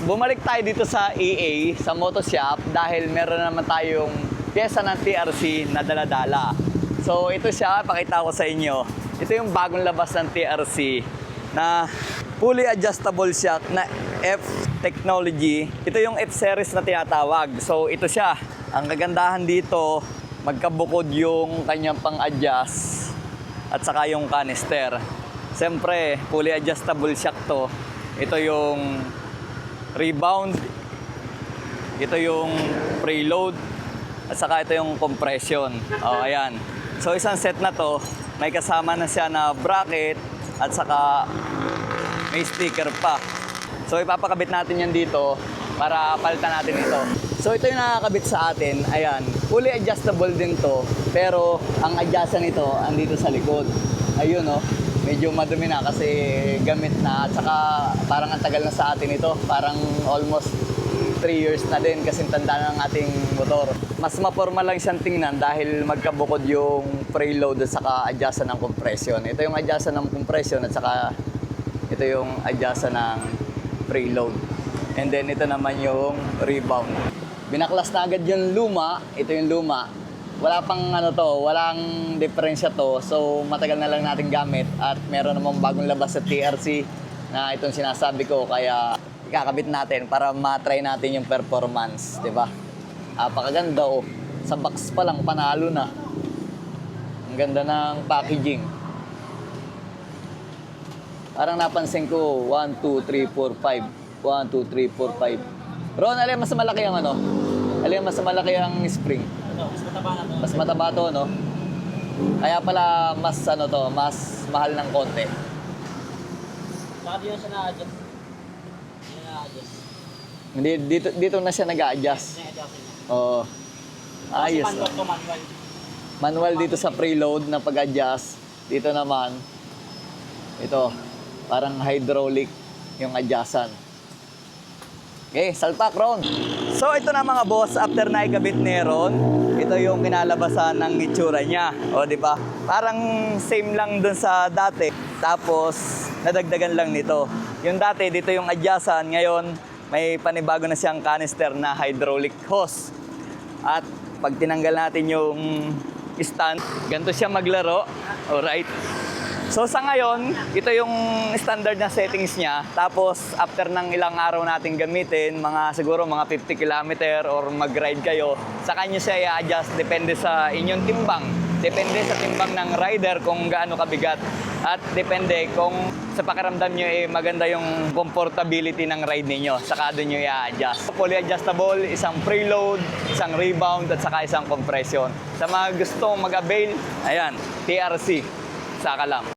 bumalik tayo dito sa EA, sa Moto Shop, dahil meron naman tayong pyesa ng TRC na dala-dala. So ito siya, pakita ko sa inyo. Ito yung bagong labas ng TRC na fully adjustable shock na F technology. Ito yung F series na tinatawag. So ito siya. Ang kagandahan dito, magkabukod yung kanyang pang-adjust at saka yung canister. Siyempre, fully adjustable shock to. Ito yung rebound, ito yung preload, at saka ito yung compression. Oh, ayan. So isang set na to, may kasama na siya na bracket at saka may sticker pa. So ipapakabit natin yan dito para palitan natin ito. So ito yung nakakabit sa atin. Ayan, fully adjustable din to, pero ang adjustan nito andito sa likod. Ayun oh, medyo madumi na kasi gamit na at saka parang ang tagal na sa atin ito. Parang almost 3 years na din kasi tanda ng ating motor. Mas maporma lang siyang tingnan dahil magkabukod yung preload at saka adjustan ng compression. Ito yung adjustan ng compression at saka ito yung adjustan ng preload. And then ito naman yung rebound. Binaklas na agad yung luma. Ito yung luma. Wala pang ano to, walang diferensya to. So matagal na lang natin gamit at meron namang bagong labas sa TRC na itong sinasabi ko, kaya ikakabit natin para matry natin yung performance, 'di ba? Napakaganda oh. Sa box pa lang panalo na. Ang ganda ng packaging. Parang napansin ko 1 2 3 4 5. 1 2 3 4 5. Ron, alin mas malaki ang ano? Alin mas malaki ang spring? Mas mataba na to. Mas mataba to, no? Kaya pala mas ano to, mas mahal ng konti. Saka di na siya na-adjust. Hindi na na-adjust. Hindi, dito na siya nag-a-adjust. Hindi na-adjust. Oo. Ayos. Kasi manual to, manual. Manual dito sa preload na pag-adjust. Dito naman, ito, parang hydraulic yung adjustan. Okay, salpak Ron. So ito na mga boss, after na ikabit ni Ron, ito yung kinalabasan ng itsura niya. O di ba? Parang same lang dun sa dati. Tapos nadagdagan lang nito. Yung dati dito yung adjustan, ngayon may panibago na siyang canister na hydraulic hose. At pag tinanggal natin yung stand, ganito siya maglaro. Alright. So sa ngayon, ito yung standard na settings niya. Tapos after ng ilang araw natin gamitin, mga siguro mga 50 km or mag-ride kayo, saka nyo siya i-adjust depende sa inyong timbang. Depende sa timbang ng rider kung gaano kabigat. At depende kung sa pakiramdam nyo maganda yung comfortability ng ride ninyo. Saka doon nyo i-adjust. Fully adjustable, isang preload, isang rebound, at saka isang compression. Sa mga gustong mag-avail, ayan, TRC. Saka lang.